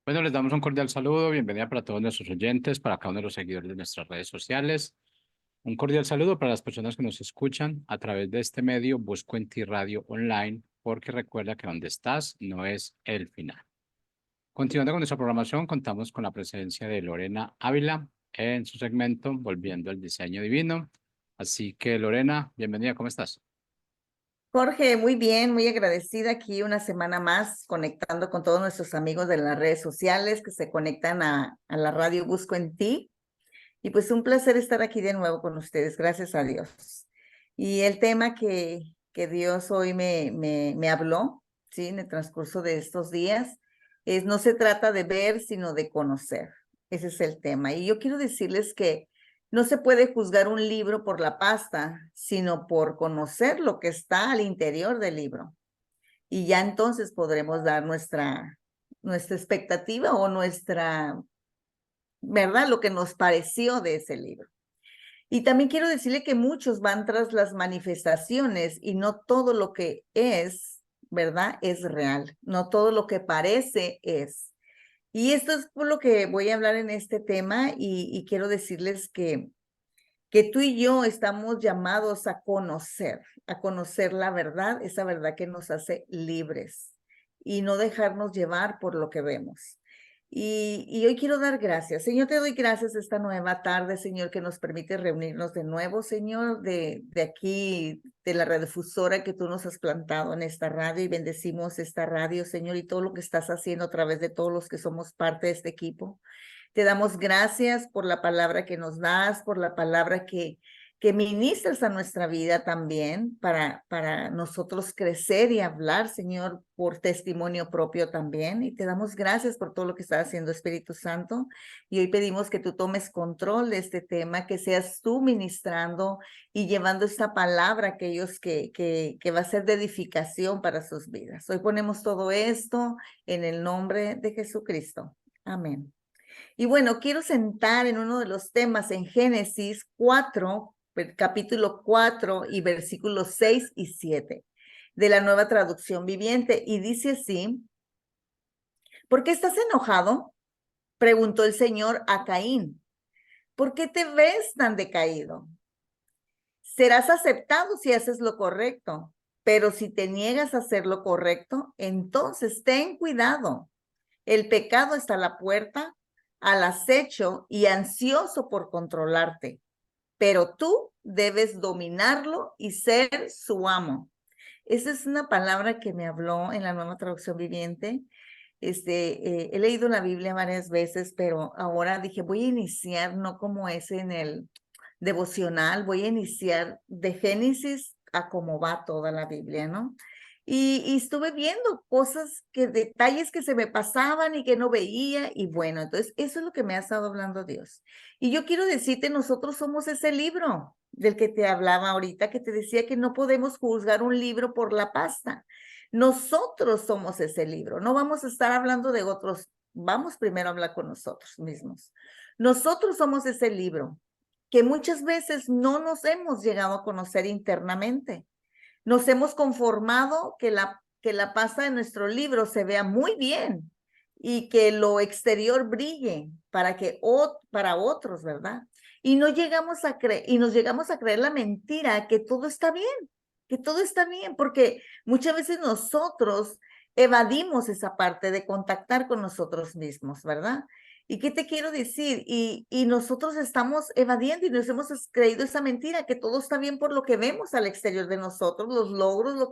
Bueno, les damos un cordial saludo, bienvenida para todos nuestros oyentes, para cada uno de los seguidores de nuestras redes sociales. Un cordial saludo para las personas que nos escuchan a través de este medio, Busco en Ti Radio Online, porque recuerda que donde estás no es el final. Continuando con nuestra programación, contamos con la presencia de Lorena Ávila en su segmento Volviendo al Diseño Divino. Así que, Lorena, bienvenida, ¿cómo estás? Jorge, muy bien, muy agradecida aquí una semana más conectando con todos nuestros amigos de las redes sociales que se conectan a la radio Busco en Ti. Y pues un placer estar aquí de nuevo con ustedes, gracias a Dios. Y el tema que Dios hoy me habló, ¿sí? En el transcurso de estos días, no se trata de ver, sino de conocer. Ese es el tema. Y yo quiero decirles que no se puede juzgar un libro por la pasta, sino por conocer lo que está al interior del libro. Y ya entonces podremos dar nuestra expectativa o nuestra, ¿verdad? Lo que nos pareció de ese libro. Y también quiero decirle que muchos van tras las manifestaciones y no todo lo que es, ¿verdad? Es real. No todo lo que parece es. Y esto es por lo que voy a hablar en este tema y quiero decirles que tú y yo estamos llamados a conocer la verdad, esa verdad que nos hace libres y no dejarnos llevar por lo que vemos. Y hoy quiero dar gracias. Señor, te doy gracias esta nueva tarde, Señor, que nos permite reunirnos de nuevo, Señor, de aquí, de la radiodifusora que tú nos has plantado en esta radio y bendecimos esta radio, Señor, y todo lo que estás haciendo a través de todos los que somos parte de este equipo. Te damos gracias por la palabra que nos das, por la palabra que ministras a nuestra vida también para nosotros crecer y hablar, Señor, por testimonio propio también. Y te damos gracias por todo lo que estás haciendo, Espíritu Santo. Y hoy pedimos que tú tomes control de este tema, que seas tú ministrando y llevando esta palabra a aquellos que va a ser de edificación para sus vidas. Hoy ponemos todo esto en el nombre de Jesucristo. Amén. Y bueno, quiero sentar en uno de los temas en Génesis 4, capítulo 4 y versículos 6 y 7 de la Nueva Traducción Viviente. Y dice así: ¿por qué estás enojado?, preguntó el Señor a Caín. ¿Por qué te ves tan decaído? Serás aceptado si haces lo correcto, pero si te niegas a hacer lo correcto, entonces ten cuidado. El pecado está a la puerta, al acecho y ansioso por controlarte, pero tú debes dominarlo y ser su amo. Esa es una palabra que me habló en la Nueva Traducción Viviente. He leído la Biblia varias veces, pero ahora dije, voy a iniciar no como es en el devocional, voy a iniciar de Génesis a cómo va toda la Biblia, ¿no? Y estuve viendo cosas, detalles que se me pasaban y que no veía, y bueno, entonces eso es lo que me ha estado hablando Dios. Y yo quiero decirte, nosotros somos ese libro del que te hablaba ahorita, que te decía que no podemos juzgar un libro por la pasta. Nosotros somos ese libro, no vamos a estar hablando de otros, vamos primero a hablar con nosotros mismos. Nosotros somos ese libro que muchas veces no nos hemos llegado a conocer internamente. Nos hemos conformado que la pasta de nuestro libro se vea muy bien y que lo exterior brille para otros, ¿verdad? Y no llegamos a creer, y nos llegamos a creer la mentira que todo está bien, porque muchas veces nosotros evadimos esa parte de contactar con nosotros mismos, ¿verdad? ¿Y qué te quiero decir? Y nosotros estamos evadiendo y nos hemos creído esa mentira, que todo está bien por lo que vemos al exterior de nosotros, los logros, lo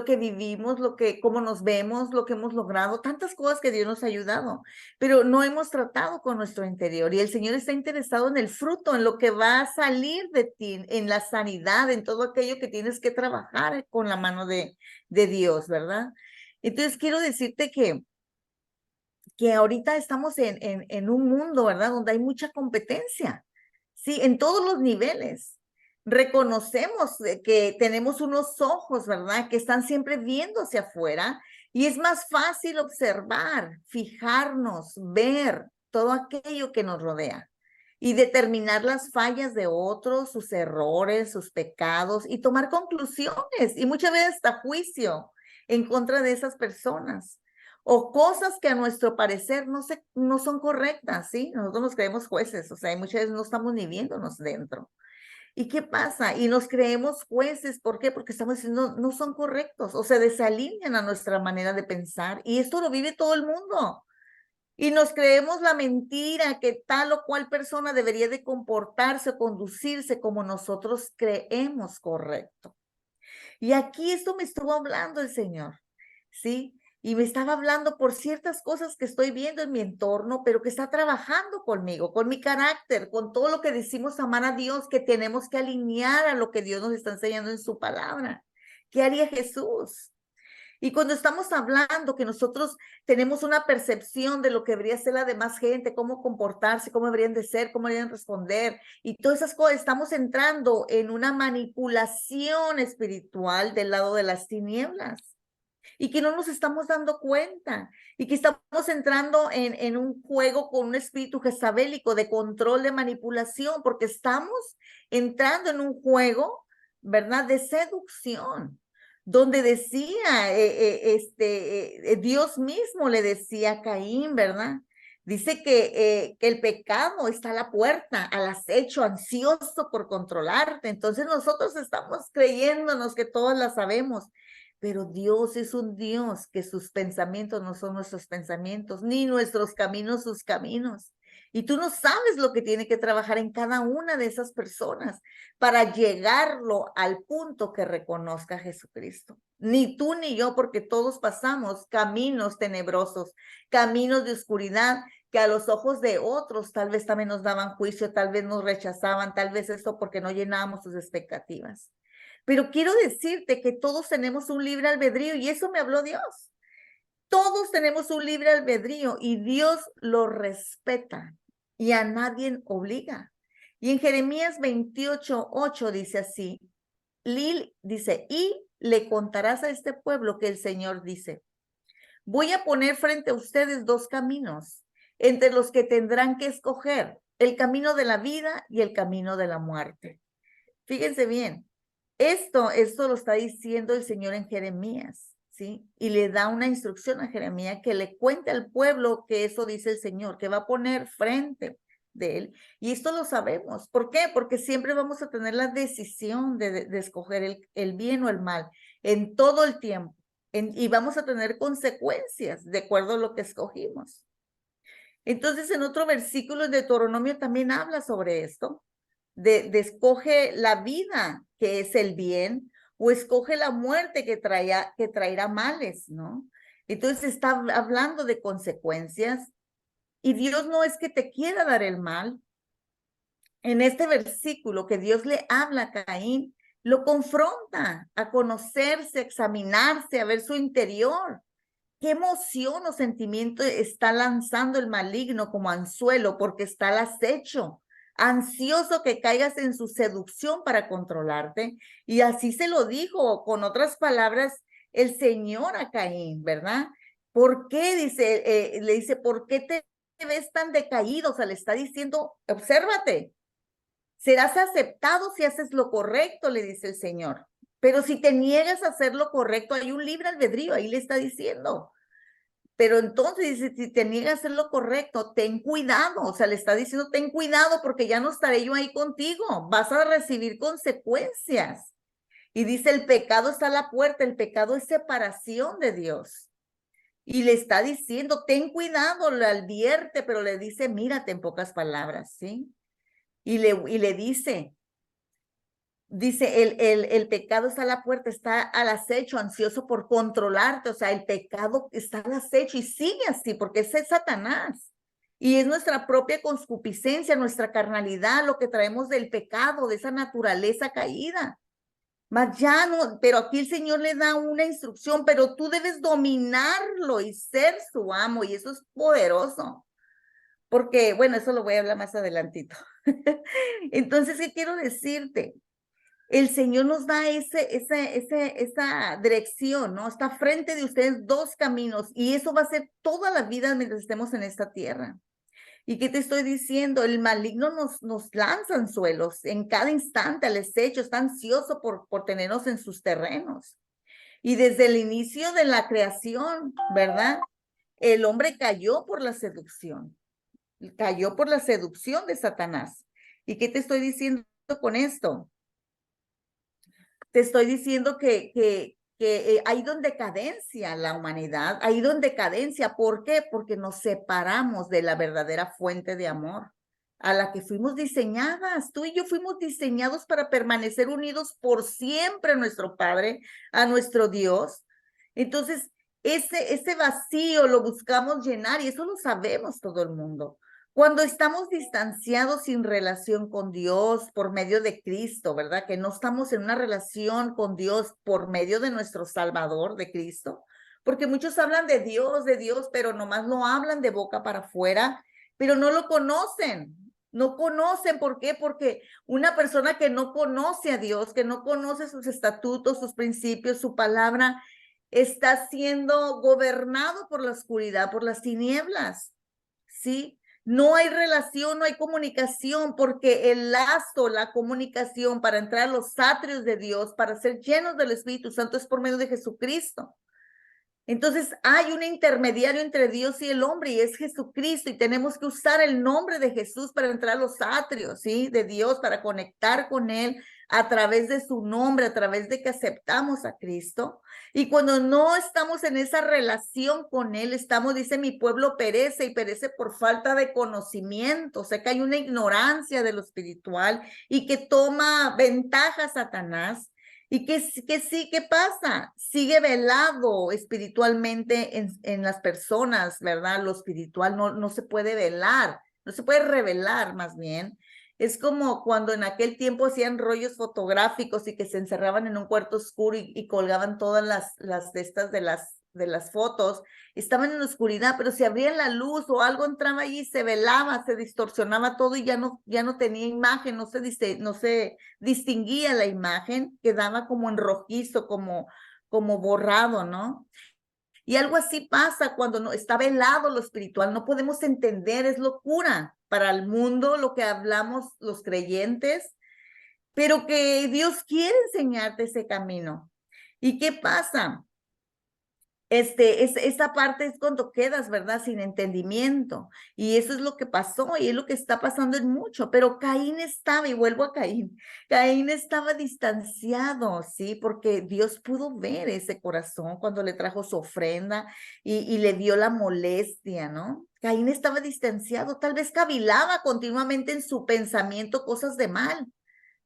que vivimos, cómo nos vemos, lo que hemos logrado, tantas cosas que Dios nos ha ayudado, pero no hemos tratado con nuestro interior. Y el Señor está interesado en el fruto, en lo que va a salir de ti, en la sanidad, en todo aquello que tienes que trabajar con la mano de Dios, ¿verdad? Entonces quiero decirte que ahorita estamos en un mundo, ¿verdad? Donde hay mucha competencia, ¿sí? En todos los niveles. Reconocemos que tenemos unos ojos, ¿verdad? Que están siempre viendo hacia afuera y es más fácil observar, fijarnos, ver todo aquello que nos rodea y determinar las fallas de otros, sus errores, sus pecados y tomar conclusiones y muchas veces hasta juicio en contra de esas personas. o cosas que a nuestro parecer no son correctas, ¿sí? Nosotros nos creemos jueces, o sea, y muchas veces no estamos ni viéndonos dentro. ¿Y qué pasa? Y nos creemos jueces, ¿por qué? Porque estamos diciendo no son correctos o se desalinean a nuestra manera de pensar y esto lo vive todo el mundo. Y nos creemos la mentira que tal o cual persona debería de comportarse o conducirse como nosotros creemos correcto. Y aquí esto me estuvo hablando el Señor, ¿sí? Y me estaba hablando por ciertas cosas que estoy viendo en mi entorno, pero que está trabajando conmigo, con mi carácter, con todo lo que decimos amar a Dios, que tenemos que alinear a lo que Dios nos está enseñando en su palabra. ¿Qué haría Jesús? Y cuando estamos hablando que nosotros tenemos una percepción de lo que debería ser la demás gente, cómo comportarse, cómo deberían de ser, cómo deberían responder, y todas esas cosas, estamos entrando en una manipulación espiritual del lado de las tinieblas y que no nos estamos dando cuenta y que estamos entrando en un juego con un espíritu jezabélico de control, de manipulación, porque estamos entrando en un juego, ¿verdad?, de seducción, donde decía, Dios mismo le decía a Caín, ¿verdad? Dice que el pecado está a la puerta, al acecho, ansioso por controlarte. Entonces nosotros estamos creyéndonos que todos la sabemos, pero Dios es un Dios que sus pensamientos no son nuestros pensamientos, ni nuestros caminos sus caminos. Y tú no sabes lo que tiene que trabajar en cada una de esas personas para llegarlo al punto que reconozca a Jesucristo. Ni tú ni yo, porque todos pasamos caminos tenebrosos, caminos de oscuridad que a los ojos de otros tal vez también nos daban juicio, tal vez nos rechazaban, tal vez esto porque no llenábamos sus expectativas. Pero quiero decirte que todos tenemos un libre albedrío y eso me habló Dios. Todos tenemos un libre albedrío y Dios lo respeta y a nadie obliga. Y en Jeremías 28:8 dice así, Lil dice, y le contarás a este pueblo que el Señor dice, voy a poner frente a ustedes dos caminos, entre los que tendrán que escoger el camino de la vida y el camino de la muerte. Fíjense bien, esto lo está diciendo el Señor en Jeremías, ¿sí? Y le da una instrucción a Jeremías que le cuente al pueblo que eso dice el Señor, que va a poner frente de él. Y esto lo sabemos. ¿Por qué? Porque siempre vamos a tener la decisión de escoger el bien o el mal en todo el tiempo. Y vamos a tener consecuencias de acuerdo a lo que escogimos. Entonces, en otro versículo de Deuteronomio también habla sobre esto. De escoge la vida, que es el bien, o escoge la muerte que traerá males, ¿no? Entonces está hablando de consecuencias y Dios no es que te quiera dar el mal. En este versículo que Dios le habla a Caín, lo confronta a conocerse, a examinarse, a ver su interior. ¿Qué emoción o sentimiento está lanzando el maligno como anzuelo porque está al acecho? Ansioso que caigas en su seducción para controlarte. Y así se lo dijo, con otras palabras, el Señor a Caín, ¿verdad? ¿Por qué? Dice, le dice, ¿por qué te ves tan decaído? O sea, le está diciendo, obsérvate, serás aceptado si haces lo correcto, le dice el Señor. Pero si te niegas a hacer lo correcto, hay un libre albedrío, ahí le está diciendo. Pero entonces dice, si te niegas a hacer lo correcto, ten cuidado. O sea, le está diciendo, ten cuidado porque ya no estaré yo ahí contigo. Vas a recibir consecuencias. Y dice, el pecado está a la puerta, el pecado es separación de Dios. Y le está diciendo, ten cuidado, le advierte, pero le dice, mírate en pocas palabras, ¿sí? Y le dice, el pecado está a la puerta, está al acecho, ansioso por controlarte. O sea, el pecado está al acecho y sigue así porque ese es Satanás. Y es nuestra propia concupiscencia, nuestra carnalidad, lo que traemos del pecado, de esa naturaleza caída. Mas ya no, pero aquí el Señor le da una instrucción, pero tú debes dominarlo y ser su amo, y eso es poderoso. Porque, bueno, eso lo voy a hablar más adelantito. Entonces, ¿qué quiero decirte? El Señor nos da esa dirección, ¿no? Está frente de ustedes dos caminos y eso va a ser toda la vida mientras estemos en esta tierra. ¿Y qué te estoy diciendo? El maligno nos lanza anzuelos en cada instante al acecho, está ansioso por tenernos en sus terrenos. Y desde el inicio de la creación, ¿verdad? el hombre cayó por la seducción de Satanás. ¿Y qué te estoy diciendo con esto? Te estoy diciendo que ha ido en decadencia la humanidad, ha ido en decadencia. ¿Por qué? Porque nos separamos de la verdadera fuente de amor a la que fuimos diseñadas. Tú y yo fuimos diseñados para permanecer unidos por siempre a nuestro Padre, a nuestro Dios. Entonces, ese vacío lo buscamos llenar y eso lo sabemos todo el mundo. Cuando estamos distanciados sin relación con Dios por medio de Cristo, ¿verdad? Que no estamos en una relación con Dios por medio de nuestro Salvador, de Cristo. Porque muchos hablan de Dios, pero nomás lo hablan de boca para afuera, pero no lo conocen. No conocen, ¿por qué? Porque una persona que no conoce a Dios, que no conoce sus estatutos, sus principios, su palabra, está siendo gobernado por la oscuridad, por las tinieblas, ¿sí? No hay relación, no hay comunicación, porque el lazo, la comunicación para entrar a los atrios de Dios, para ser llenos del Espíritu Santo, es por medio de Jesucristo. Entonces hay un intermediario entre Dios y el hombre y es Jesucristo y tenemos que usar el nombre de Jesús para entrar a los atrios, ¿sí? De Dios, para conectar con Él a través de su nombre, a través de que aceptamos a Cristo. Y cuando no estamos en esa relación con Él, estamos, dice, mi pueblo perece y perece por falta de conocimiento. O sea que hay una ignorancia de lo espiritual y que toma ventaja Satanás. ¿Y qué pasa? Sigue velado espiritualmente en las personas, ¿verdad? Lo espiritual no se puede velar, no se puede revelar más bien. Es como cuando en aquel tiempo hacían rollos fotográficos y que se encerraban en un cuarto oscuro y colgaban todas las de estas de las fotos, estaban en la oscuridad, pero si abrían la luz o algo entraba allí, se velaba, se distorsionaba todo y ya no tenía imagen, no se distinguía la imagen, quedaba como en rojizo, como borrado, ¿no? Y algo así pasa cuando no está velado lo espiritual, no podemos entender, es locura para el mundo lo que hablamos los creyentes, pero que Dios quiere enseñarte ese camino. ¿Y qué pasa? Esa parte es cuando quedas, ¿verdad? Sin entendimiento. Y eso es lo que pasó y es lo que está pasando en mucho. Pero Caín estaba, y vuelvo a Caín estaba distanciado, ¿sí? Porque Dios pudo ver ese corazón cuando le trajo su ofrenda y le dio la molestia, ¿no? Caín estaba distanciado, tal vez cavilaba continuamente en su pensamiento cosas de mal,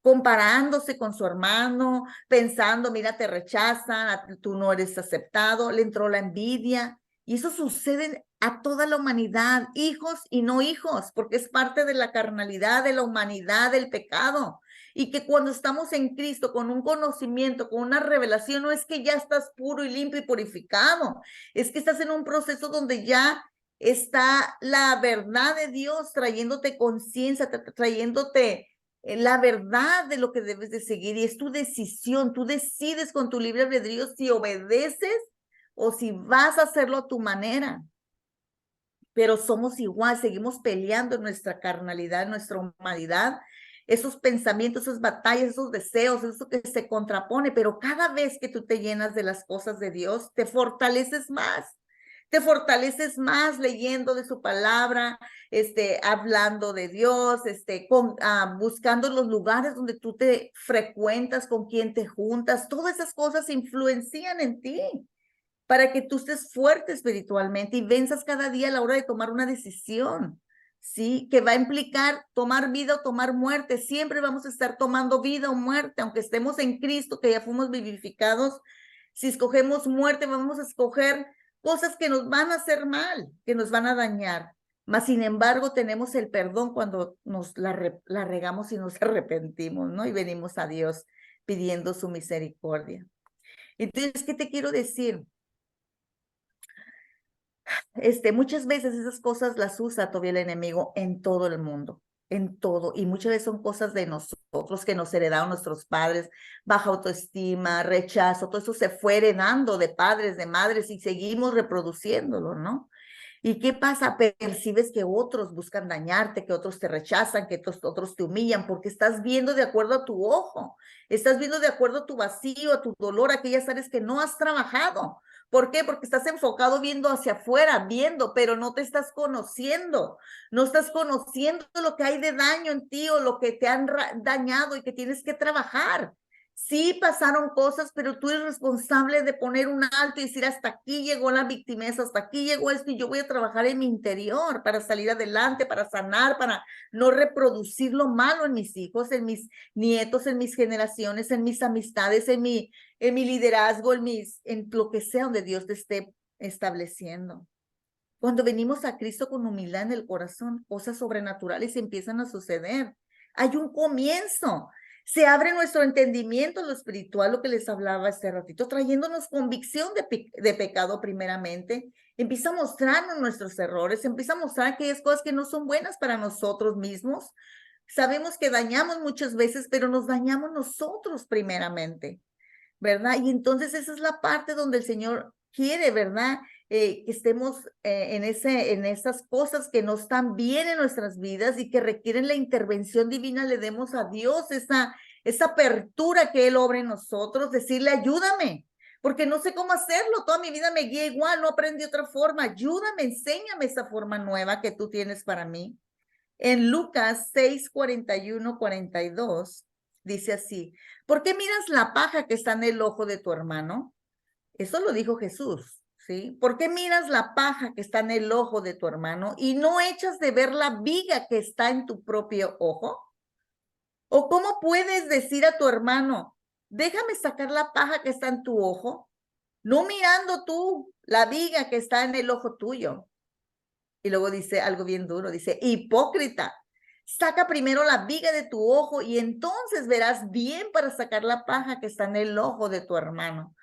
comparándose con su hermano, pensando, mira, te rechazan, tú no eres aceptado, le entró la envidia. Y eso sucede a toda la humanidad, hijos y no hijos, porque es parte de la carnalidad, de la humanidad, del pecado. Y que cuando estamos en Cristo, con un conocimiento, con una revelación, no es que ya estás puro y limpio y purificado, es que estás en un proceso donde ya está la verdad de Dios trayéndote conciencia, trayéndote la verdad de lo que debes de seguir y es tu decisión. Tú decides con tu libre albedrío si obedeces o si vas a hacerlo a tu manera. Pero somos igual, seguimos peleando en nuestra carnalidad, en nuestra humanidad, esos pensamientos, esas batallas, esos deseos, eso que se contrapone, pero cada vez que tú te llenas de las cosas de Dios, te fortaleces más. Te fortaleces más leyendo de su palabra, hablando de Dios, buscando los lugares donde tú te frecuentas, con quien te juntas. Todas esas cosas influencian en ti para que tú estés fuerte espiritualmente y venzas cada día a la hora de tomar una decisión, ¿sí? Que va a implicar tomar vida o tomar muerte. Siempre vamos a estar tomando vida o muerte, aunque estemos en Cristo, que ya fuimos vivificados. Si escogemos muerte, vamos a escoger cosas que nos van a hacer mal, que nos van a dañar. Mas, sin embargo, tenemos el perdón cuando nos la regamos y nos arrepentimos, ¿no? Y venimos a Dios pidiendo su misericordia. Entonces, ¿qué te quiero decir? Muchas veces esas cosas las usa todavía el enemigo en todo el mundo, en todo, y muchas veces son cosas de nosotros que nos heredaron nuestros padres, baja autoestima, rechazo, todo eso se fue heredando de padres, de madres, y seguimos reproduciéndolo, ¿no? ¿Y qué pasa? Percibes que otros buscan dañarte, que otros te rechazan, que otros te humillan, porque estás viendo de acuerdo a tu ojo, estás viendo de acuerdo a tu vacío, a tu dolor, aquellas áreas que no has trabajado. ¿Por qué? Porque estás enfocado viendo hacia afuera, viendo, pero no te estás conociendo. No estás conociendo lo que hay de daño en ti o lo que te han dañado y que tienes que trabajar. Sí pasaron cosas, pero tú eres responsable de poner un alto y decir, hasta aquí llegó la victimeza, hasta aquí llegó esto y yo voy a trabajar en mi interior para salir adelante, para sanar, para no reproducir lo malo en mis hijos, en mis nietos, en mis generaciones, en mis amistades, en mi liderazgo, en lo que sea donde Dios te esté estableciendo. Cuando venimos a Cristo con humildad en el corazón, cosas sobrenaturales empiezan a suceder. Hay un comienzo. Se abre nuestro entendimiento, lo espiritual, lo que les hablaba este ratito, trayéndonos convicción de pecado primeramente. Empieza a mostrarnos nuestros errores, empieza a mostrar aquellas cosas que no son buenas para nosotros mismos. Sabemos que dañamos muchas veces, pero nos dañamos nosotros primeramente, ¿verdad? Y entonces esa es la parte donde el Señor quiere, ¿verdad? Que estemos en esas cosas que no están bien en nuestras vidas y que requieren la intervención divina, le demos a Dios esa apertura que Él obra en nosotros, decirle, ayúdame, porque no sé cómo hacerlo, toda mi vida me guía igual, no aprendí otra forma, ayúdame, enséñame esa forma nueva que tú tienes para mí. En Lucas 6:41-42 dice así, ¿por qué miras la paja que está en el ojo de tu hermano? Eso lo dijo Jesús, ¿sí? ¿Por qué miras la paja que está en el ojo de tu hermano y no echas de ver la viga que está en tu propio ojo? ¿O cómo puedes decir a tu hermano, déjame sacar la paja que está en tu ojo, no mirando tú la viga que está en el ojo tuyo? Y luego dice algo bien duro, dice, hipócrita, saca primero la viga de tu ojo y entonces verás bien para sacar la paja que está en el ojo de tu hermano.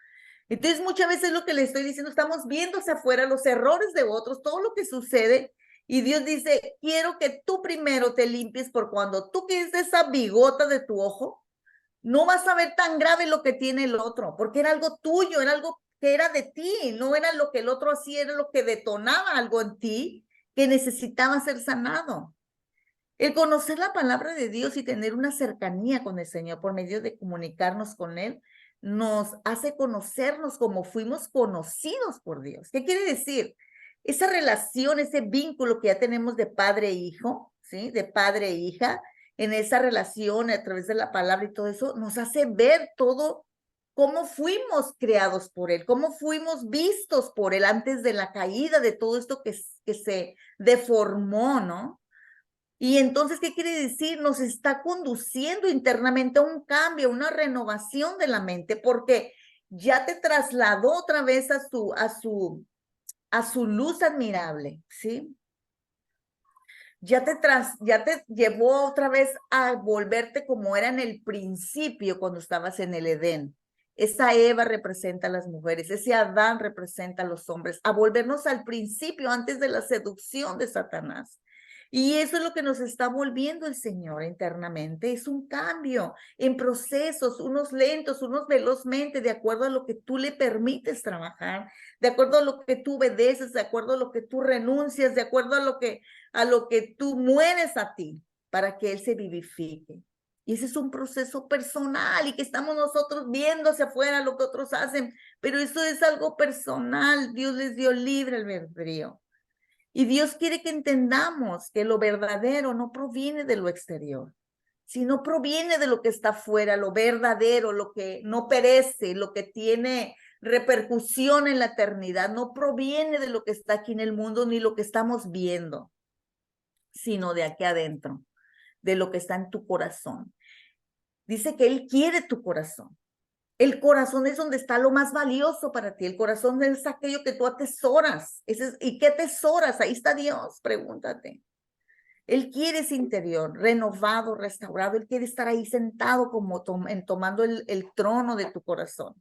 Entonces muchas veces lo que le estoy diciendo, estamos viendo hacia afuera los errores de otros, todo lo que sucede, y Dios dice, quiero que tú primero te limpies, por cuando tú quites esa bigota de tu ojo, no vas a ver tan grave lo que tiene el otro, porque era algo tuyo, era algo que era de ti, no era lo que el otro hacía, era lo que detonaba algo en ti que necesitaba ser sanado. El conocer la palabra de Dios y tener una cercanía con el Señor por medio de comunicarnos con Él, nos hace conocernos como fuimos conocidos por Dios. ¿Qué quiere decir? Esa relación, ese vínculo que ya tenemos de padre e hijo, ¿sí? De padre e hija, en esa relación a través de la palabra y todo eso, nos hace ver todo cómo fuimos creados por Él, cómo fuimos vistos por Él antes de la caída de todo esto que se deformó, ¿no? Y entonces, ¿qué quiere decir? Nos está conduciendo internamente a un cambio, a una renovación de la mente, porque ya te trasladó otra vez a su luz admirable, ¿sí? Ya te llevó otra vez a volverte como era en el principio cuando estabas en el Edén. Esa Eva representa a las mujeres, ese Adán representa a los hombres, a volvernos al principio antes de la seducción de Satanás. Y eso es lo que nos está volviendo el Señor internamente. Es un cambio en procesos, unos lentos, unos velozmente, de acuerdo a lo que tú le permites trabajar, de acuerdo a lo que tú obedeces, de acuerdo a lo que tú renuncias, de acuerdo a lo que tú mueres a ti para que Él se vivifique. Y ese es un proceso personal y que estamos nosotros viendo hacia afuera lo que otros hacen, pero eso es algo personal. Dios les dio libre albedrío. Y Dios quiere que entendamos que lo verdadero no proviene de lo exterior, sino proviene de lo que está afuera, lo verdadero, lo que no perece, lo que tiene repercusión en la eternidad, no proviene de lo que está aquí en el mundo ni lo que estamos viendo, sino de aquí adentro, de lo que está en tu corazón. Dice que Él quiere tu corazón. El corazón es donde está lo más valioso para ti. El corazón es aquello que tú atesoras. ¿Y qué atesoras? Ahí está Dios, pregúntate. Él quiere ese interior renovado, restaurado. Él quiere estar ahí sentado como tomando el trono de tu corazón.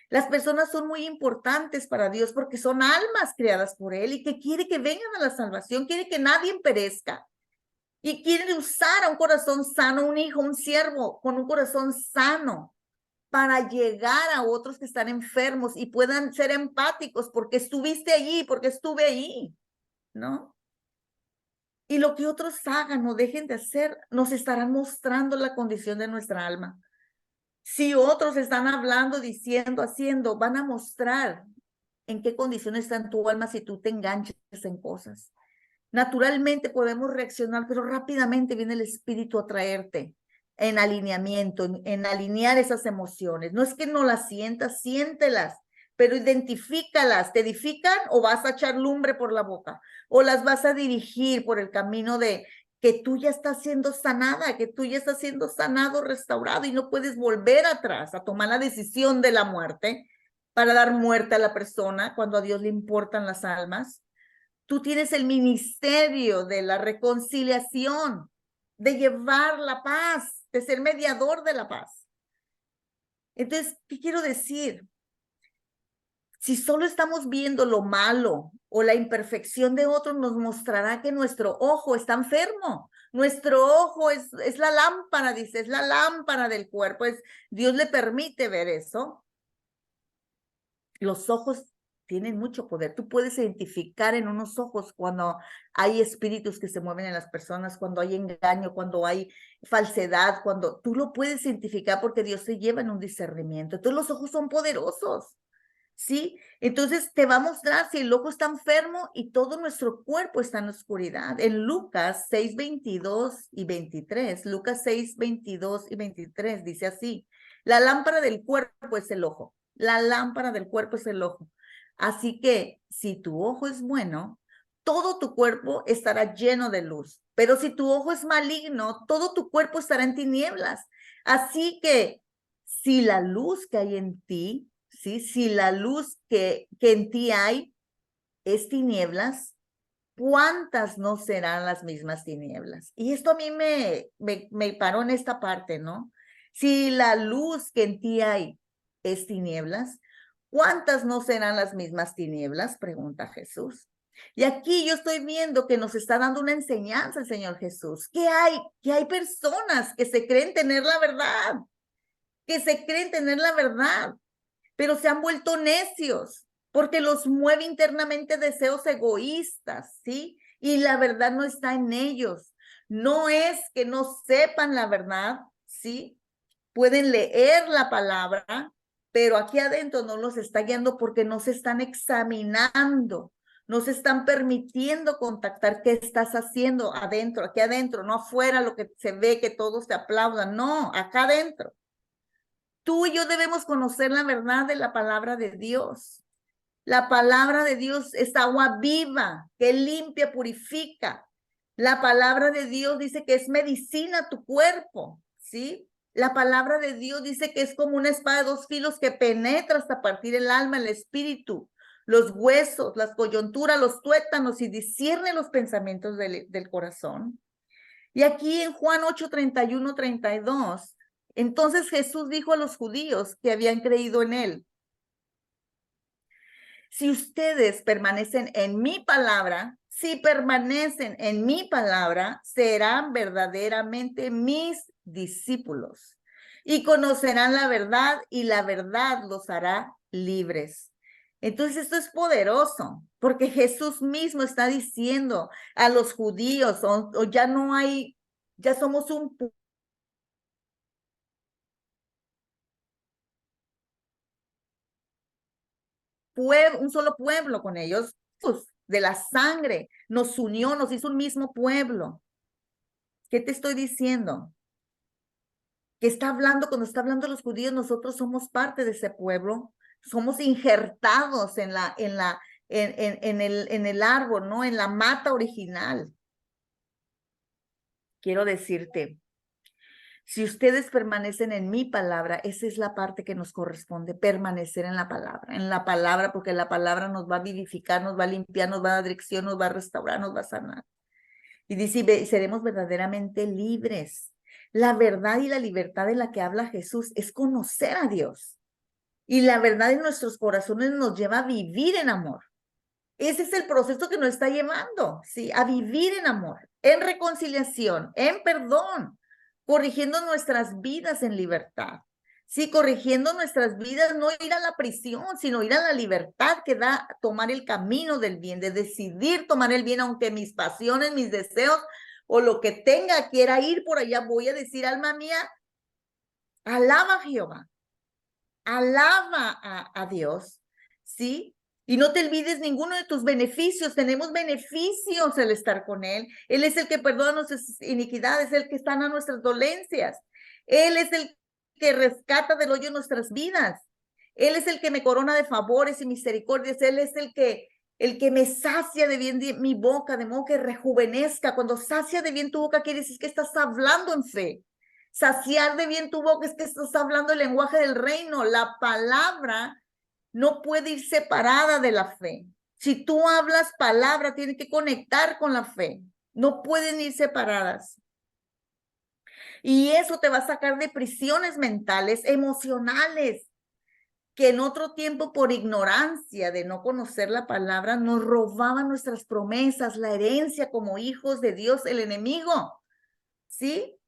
Las personas son muy importantes para Dios porque son almas creadas por Él y que quiere que vengan a la salvación, quiere que nadie perezca. Y quiere usar a un corazón sano, un hijo, un siervo con un corazón sano para llegar a otros que están enfermos y puedan ser empáticos porque estuviste allí, porque estuve ahí, ¿no? Y lo que otros hagan o dejen de hacer, nos estarán mostrando la condición de nuestra alma. Si otros están hablando, diciendo, haciendo, van a mostrar en qué condiciones está en tu alma si tú te enganchas en cosas. Naturalmente podemos reaccionar, pero rápidamente viene el espíritu a traerte en alineamiento, en alinear esas emociones. No es que no las sientas, siéntelas, pero identifícalas. ¿Te edifican o vas a echar lumbre por la boca? ¿O las vas a dirigir por el camino de que tú ya estás siendo sanada, que tú ya estás siendo sanado, restaurado y no puedes volver atrás a tomar la decisión de la muerte para dar muerte a la persona cuando a Dios le importan las almas? Tú tienes el ministerio de la reconciliación, de llevar la paz, de ser mediador de la paz. Entonces, ¿qué quiero decir? Si solo estamos viendo lo malo o la imperfección de otros, nos mostrará que nuestro ojo está enfermo. Nuestro ojo es la lámpara, dice, es la lámpara del cuerpo. Dios le permite ver eso. Los ojos tienen mucho poder. Tú puedes identificar en unos ojos cuando hay espíritus que se mueven en las personas, cuando hay engaño, cuando hay falsedad, cuando tú lo puedes identificar porque Dios te lleva en un discernimiento. Entonces los ojos son poderosos, ¿sí? Entonces te va a mostrar si el ojo está enfermo y todo nuestro cuerpo está en oscuridad. En Lucas 6, 22 y 23, Lucas 6, 22 y 23 dice así: la lámpara del cuerpo es el ojo. La lámpara del cuerpo es el ojo. Así que si tu ojo es bueno, todo tu cuerpo estará lleno de luz. Pero si tu ojo es maligno, todo tu cuerpo estará en tinieblas. Así que si la luz que hay en ti, ¿sí? Si la luz que en ti hay es tinieblas, ¿cuántas no serán las mismas tinieblas? Y esto a mí me paró en esta parte, ¿no? Si la luz que en ti hay es tinieblas, ¿cuántas no serán las mismas tinieblas? Pregunta Jesús. Y aquí yo estoy viendo que nos está dando una enseñanza el Señor Jesús, que hay personas que se creen tener la verdad, que se creen tener la verdad, pero se han vuelto necios porque los mueve internamente deseos egoístas, ¿sí? Y la verdad no está en ellos. No es que no sepan la verdad, ¿sí? Pueden leer la palabra, pero aquí adentro no los está guiando porque no se están examinando, no se están permitiendo contactar qué estás haciendo adentro, aquí adentro, no afuera lo que se ve, que todos te aplaudan, no, acá adentro. Tú y yo debemos conocer la verdad de la palabra de Dios. La palabra de Dios es agua viva que limpia, purifica. La palabra de Dios dice que es medicina a tu cuerpo, ¿sí? La palabra de Dios dice que es como una espada de dos filos que penetra hasta partir el alma, el espíritu, los huesos, las coyunturas, los tuétanos y discierne los pensamientos del corazón. Y aquí en Juan 8, 31, 32, entonces Jesús dijo a los judíos que habían creído en él: si ustedes permanecen en mi palabra, si permanecen en mi palabra, serán verdaderamente mis discípulos y conocerán la verdad y la verdad los hará libres. Entonces esto es poderoso porque Jesús mismo está diciendo a los judíos, o ya no hay, ya somos un solo pueblo con ellos, de la sangre, nos unió, nos hizo un mismo pueblo. ¿Qué te estoy diciendo? Que está hablando, cuando está hablando de los judíos, nosotros somos parte de ese pueblo, somos injertados en el árbol, ¿no? En la mata original. Quiero decirte, si ustedes permanecen en mi palabra, esa es la parte que nos corresponde, permanecer en la palabra, porque la palabra nos va a vivificar, nos va a limpiar, nos va a dar dirección, nos va a restaurar, nos va a sanar. Y dice, seremos verdaderamente libres. La verdad y la libertad de la que habla Jesús es conocer a Dios. Y la verdad en nuestros corazones nos lleva a vivir en amor. Ese es el proceso que nos está llevando, ¿sí? A vivir en amor, en reconciliación, en perdón, corrigiendo nuestras vidas en libertad. Sí, corrigiendo nuestras vidas, no ir a la prisión, sino ir a la libertad que da tomar el camino del bien, de decidir tomar el bien, aunque mis pasiones, mis deseos o lo que tenga quiera ir por allá. Voy a decir, alma mía, alaba a Jehová, alaba a Dios, ¿sí? Y no te olvides ninguno de tus beneficios. Tenemos beneficios al estar con Él. Él es el que perdona nuestras iniquidades, el que sana nuestras dolencias. Él es el que rescata del hoyo nuestras vidas. Él es el que me corona de favores y misericordias. Él es el que me sacia de bien mi boca, de modo que rejuvenezca. Cuando sacia de bien tu boca, quiere decir que estás hablando en fe. Saciar de bien tu boca es que estás hablando el lenguaje del reino. La palabra no puede ir separada de la fe. Si tú hablas palabra, tiene que conectar con la fe. No pueden ir separadas. Y eso te va a sacar de prisiones mentales, emocionales, que en otro tiempo por ignorancia de no conocer la palabra nos robaban nuestras promesas, la herencia como hijos de Dios, el enemigo. ¿Sí?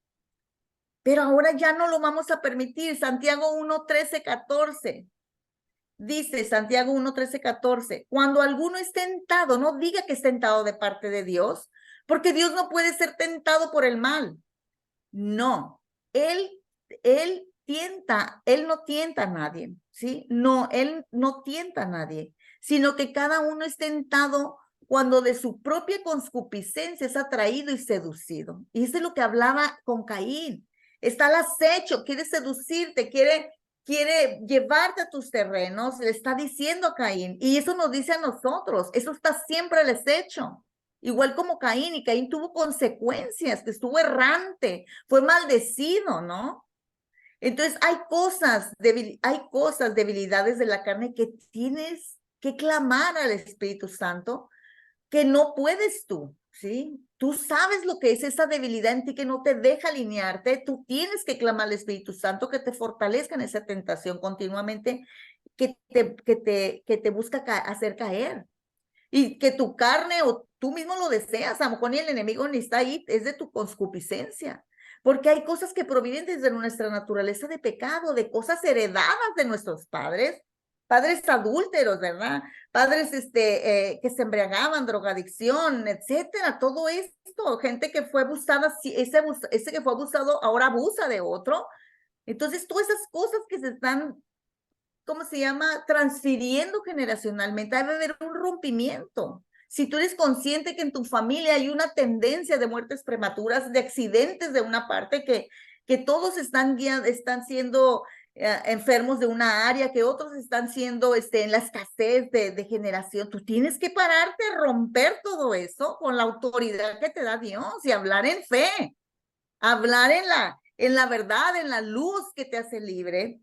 Pero ahora ya no lo vamos a permitir. Santiago 1, 13, 14. Dice Santiago 1, 13, 14, cuando alguno es tentado, no diga que es tentado de parte de Dios, porque Dios no puede ser tentado por el mal. No, él no tienta a nadie, ¿sí? No, él no tienta a nadie, sino que cada uno es tentado cuando de su propia concupiscencia es atraído y seducido. Y eso es lo que hablaba con Caín. Está al acecho, quiere seducirte, quiere llevarte a tus terrenos, le está diciendo a Caín, y eso nos dice a nosotros, eso está siempre al acecho. Igual como Caín, y Caín tuvo consecuencias, que estuvo errante, fue maldecido, ¿no? Entonces hay cosas, debilidades de la carne que tienes que clamar al Espíritu Santo, que no puedes tú, ¿sí? Tú sabes lo que es esa debilidad en ti que no te deja alinearte, tú tienes que clamar al Espíritu Santo que te fortalezca en esa tentación continuamente, que te busca hacer caer. Y que tu carne o tú mismo lo deseas, a lo mejor ni el enemigo ni está ahí, es de tu concupiscencia. Porque hay cosas que provienen desde nuestra naturaleza de pecado, de cosas heredadas de nuestros padres, padres adúlteros, ¿verdad? Padres que se embriagaban, drogadicción, etcétera, todo esto, gente que fue abusada, ese que fue abusado ahora abusa de otro. Entonces, todas esas cosas que se están, ¿cómo se llama? Transfiriendo generacionalmente, debe haber un rompimiento. Si tú eres consciente que en tu familia hay una tendencia de muertes prematuras, de accidentes de una parte, que todos están siendo enfermos de una área, que otros están siendo en la escasez de generación, tú tienes que pararte, romper todo eso con la autoridad que te da Dios y hablar en fe, hablar en la verdad, en la luz que te hace libre.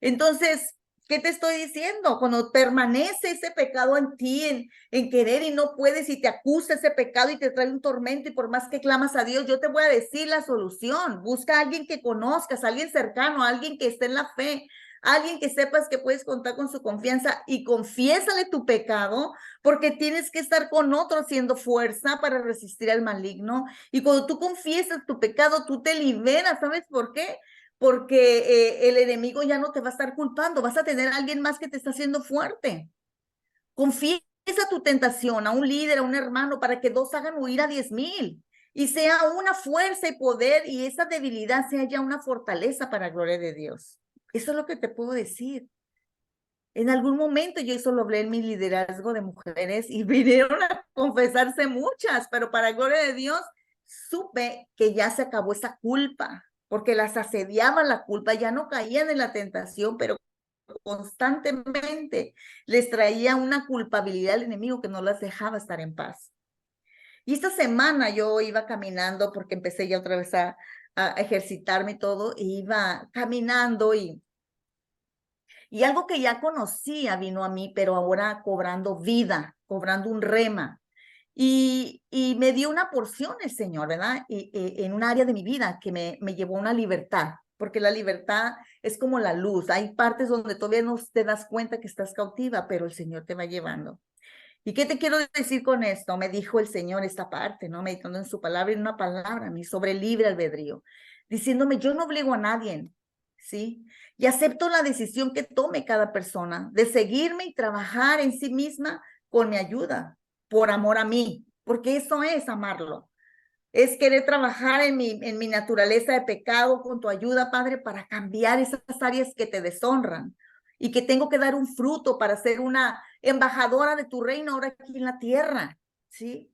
Entonces, ¿qué te estoy diciendo? Cuando permanece ese pecado en ti, en querer y no puedes y te acusa ese pecado y te trae un tormento y por más que clamas a Dios, yo te voy a decir la solución. Busca a alguien que conozcas, a alguien cercano, a alguien que esté en la fe, a alguien que sepas que puedes contar con su confianza y confiésale tu pecado porque tienes que estar con otro siendo fuerza para resistir al maligno. Y cuando tú confiesas tu pecado, tú te liberas, ¿sabes por qué? Porque el enemigo ya no te va a estar culpando, vas a tener a alguien más que te está haciendo fuerte. Confiesa tu tentación a un líder, a un hermano, para que dos hagan huir a 10,000 y sea una fuerza y poder y esa debilidad sea ya una fortaleza para la gloria de Dios. Eso es lo que te puedo decir. En algún momento yo eso lo hablé en mi liderazgo de mujeres y vinieron a confesarse muchas, pero para la gloria de Dios supe que ya se acabó esa culpa, porque las asediaba la culpa, ya no caían en la tentación, pero constantemente les traía una culpabilidad al enemigo que no las dejaba estar en paz. Y esta semana yo iba caminando porque empecé ya otra vez a ejercitarme y todo, y iba caminando y algo que ya conocía vino a mí, pero ahora cobrando vida, cobrando un rema. Y me dio una porción el Señor, ¿verdad? En un área de mi vida que me llevó a una libertad, porque la libertad es como la luz. Hay partes donde todavía no te das cuenta que estás cautiva, pero el Señor te va llevando. ¿Y qué te quiero decir con esto? Me dijo el Señor esta parte, ¿no? Meditando en su palabra y en una palabra a mí sobre libre albedrío, diciéndome, yo no obligo a nadie, ¿sí? Y acepto la decisión que tome cada persona de seguirme y trabajar en sí misma con mi ayuda, por amor a mí, porque eso es amarlo. Es querer trabajar en mi naturaleza de pecado con tu ayuda, Padre, para cambiar esas áreas que te deshonran y que tengo que dar un fruto para ser una embajadora de tu reino ahora aquí en la tierra, ¿sí?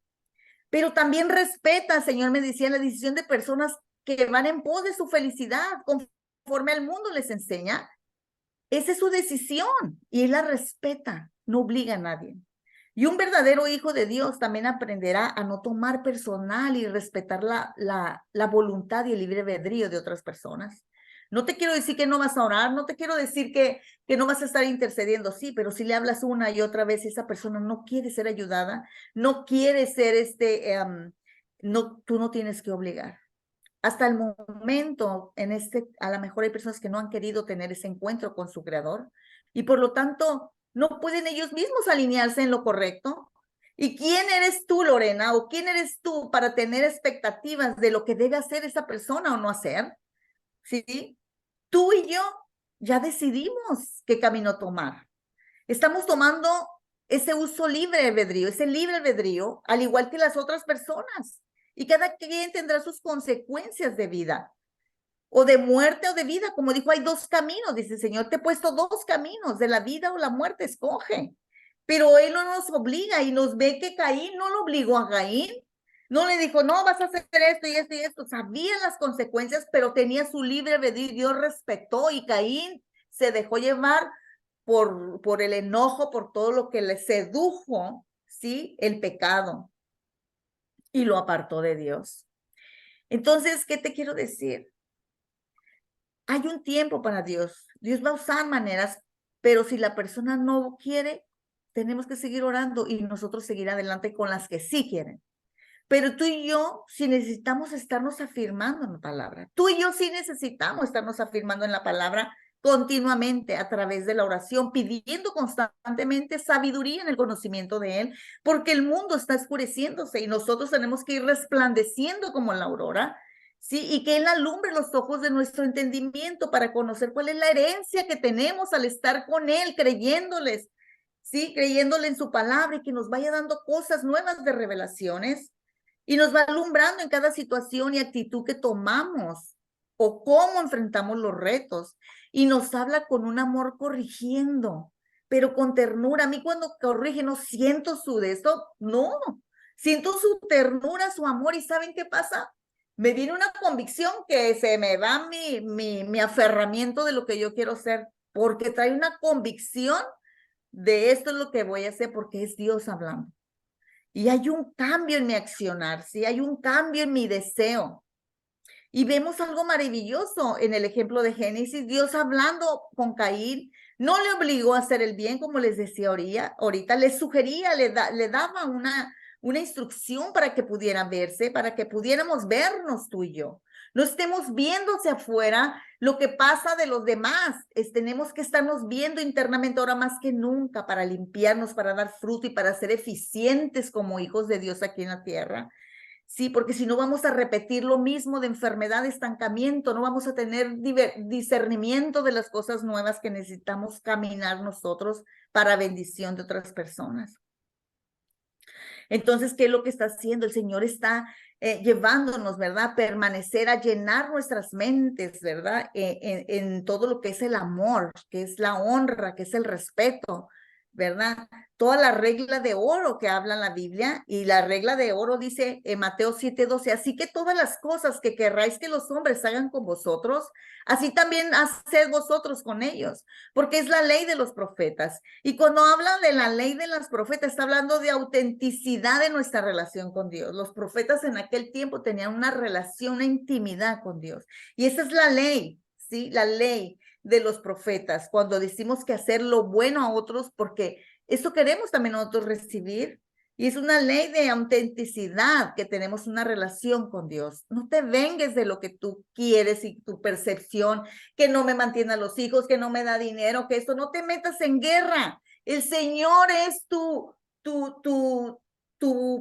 Pero también respeta, Señor, me decía, la decisión de personas que van en pos de su felicidad, conforme al mundo les enseña. Esa es su decisión y él la respeta, no obliga a nadie. Y un verdadero hijo de Dios también aprenderá a no tomar personal y respetar la voluntad y el libre albedrío de otras personas. No te quiero decir que no vas a orar, no te quiero decir que no vas a estar intercediendo, sí, pero si le hablas una y otra vez y esa persona no quiere ser ayudada, no quiere ser no, tú no tienes que obligar. Hasta el momento, a lo mejor hay personas que no han querido tener ese encuentro con su creador y por lo tanto no pueden ellos mismos alinearse en lo correcto. ¿Y quién eres tú, Lorena? ¿O quién eres tú para tener expectativas de lo que debe hacer esa persona o no hacer? ¿Sí? Tú y yo ya decidimos qué camino tomar. Estamos tomando ese uso libre albedrío, ese libre albedrío, al igual que las otras personas. Y cada quien tendrá sus consecuencias de vida, o de muerte o de vida. Como dijo, hay dos caminos. Dice el Señor, te he puesto dos caminos, de la vida o la muerte, escoge. Pero Él no nos obliga y nos ve que Caín no lo obligó a Caín. No le dijo, no, vas a hacer esto y esto y esto. Sabía las consecuencias, pero tenía su libre albedrío. Dios respetó y Caín se dejó llevar por el enojo, por todo lo que le sedujo, ¿sí? El pecado. Y lo apartó de Dios. Entonces, ¿qué te quiero decir? Hay un tiempo para Dios. Dios va a usar maneras, pero si la persona no quiere, tenemos que seguir orando y nosotros seguir adelante con las que sí quieren. Pero tú y yo sí necesitamos estarnos afirmando en la palabra. Tú y yo sí necesitamos estarnos afirmando en la palabra continuamente a través de la oración, pidiendo constantemente sabiduría en el conocimiento de Él, porque el mundo está oscureciéndose y nosotros tenemos que ir resplandeciendo como la aurora, ¿sí? Y que Él alumbre los ojos de nuestro entendimiento para conocer cuál es la herencia que tenemos al estar con Él, creyéndoles, ¿sí? Creyéndole en su palabra y que nos vaya dando cosas nuevas de revelaciones y nos va alumbrando en cada situación y actitud que tomamos o cómo enfrentamos los retos. Y nos habla con un amor corrigiendo, pero con ternura. A mí cuando corrige no siento su de esto, no. Siento su ternura, su amor. ¿Y saben qué pasa? Me viene una convicción que se me va mi aferramiento de lo que yo quiero ser, porque trae una convicción de esto es lo que voy a hacer, porque es Dios hablando. Y hay un cambio en mi accionar, ¿sí? Hay un cambio en mi deseo. Y vemos algo maravilloso en el ejemplo de Génesis, Dios hablando con Caín, no le obligó a hacer el bien, como les decía ahorita, le sugería, le daba una instrucción para que pudieran verse, para que pudiéramos vernos tú y yo. No estemos viendo hacia afuera lo que pasa de los demás. Tenemos que estarnos viendo internamente ahora más que nunca para limpiarnos, para dar fruto y para ser eficientes como hijos de Dios aquí en la tierra. Sí, porque si no vamos a repetir lo mismo de enfermedad, estancamiento, no vamos a tener discernimiento de las cosas nuevas que necesitamos caminar nosotros para bendición de otras personas. Entonces, ¿qué es lo que está haciendo? El Señor está llevándonos, ¿verdad? A permanecer, a llenar nuestras mentes, ¿verdad? En todo lo que es el amor, que es la honra, que es el respeto, ¿verdad? Toda la regla de oro que habla la Biblia, y la regla de oro dice en Mateo 7:12, así que todas las cosas que querráis que los hombres hagan con vosotros, así también haced vosotros con ellos, porque es la ley de los profetas. Y cuando habla de la ley de los profetas, está hablando de autenticidad de nuestra relación con Dios. Los profetas en aquel tiempo tenían una relación, una intimidad con Dios. Y esa es la ley, ¿sí? La ley de los profetas, cuando decimos que hacer lo bueno a otros, porque eso queremos también nosotros recibir. Y es una ley de autenticidad, que tenemos una relación con Dios. No te vengues de lo que tú quieres y tu percepción, que no me mantiene a los hijos, que no me da dinero, que esto, no te metas en guerra. El Señor es tu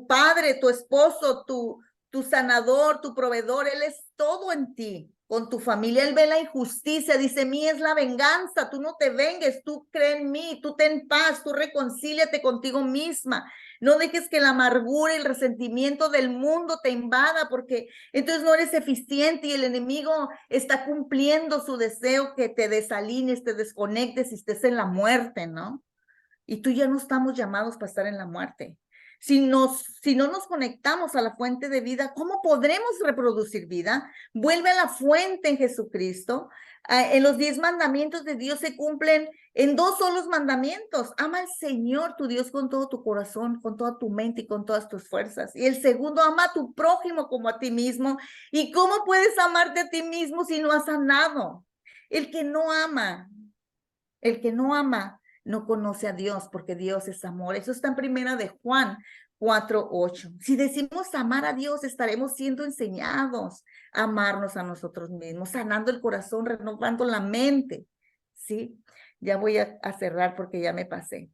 padre, tu esposo, tu sanador, tu proveedor. Él es todo en ti. con tu familia. Él ve la injusticia, dice, mía es la venganza, tú no te vengues, tú cree en mí, tú ten paz, tú reconcíliate contigo misma. No dejes que la amargura y el resentimiento del mundo te invada, porque entonces no eres eficiente y el enemigo está cumpliendo su deseo que te desalines, te desconectes y estés en la muerte, ¿no? Y tú ya no estamos llamados para estar en la muerte. Si no nos conectamos a la fuente de vida, ¿cómo podremos reproducir vida? Vuelve a la fuente en Jesucristo. En los 10 mandamientos de Dios se cumplen en 2 solos mandamientos. Ama al Señor tu Dios con todo tu corazón, con toda tu mente y con todas tus fuerzas. Y el segundo, ama a tu prójimo como a ti mismo. ¿Y cómo puedes amarte a ti mismo si no has sanado? El que no ama, el que no ama no conoce a Dios, porque Dios es amor. Eso está en primera de Juan 4:8. Si decimos amar a Dios, estaremos siendo enseñados a amarnos a nosotros mismos, sanando el corazón, renovando la mente. ¿Sí? Ya voy a cerrar porque ya me pasé.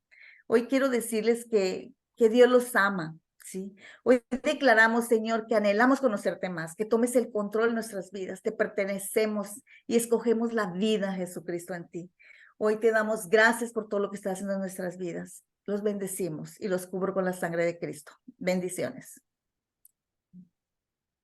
Hoy quiero decirles que Dios los ama. ¿Sí? Hoy declaramos, Señor, que anhelamos conocerte más, que tomes el control de nuestras vidas, te pertenecemos y escogemos la vida, Jesucristo, en ti. Hoy te damos gracias por todo lo que estás haciendo en nuestras vidas. Los bendecimos y los cubro con la sangre de Cristo. Bendiciones.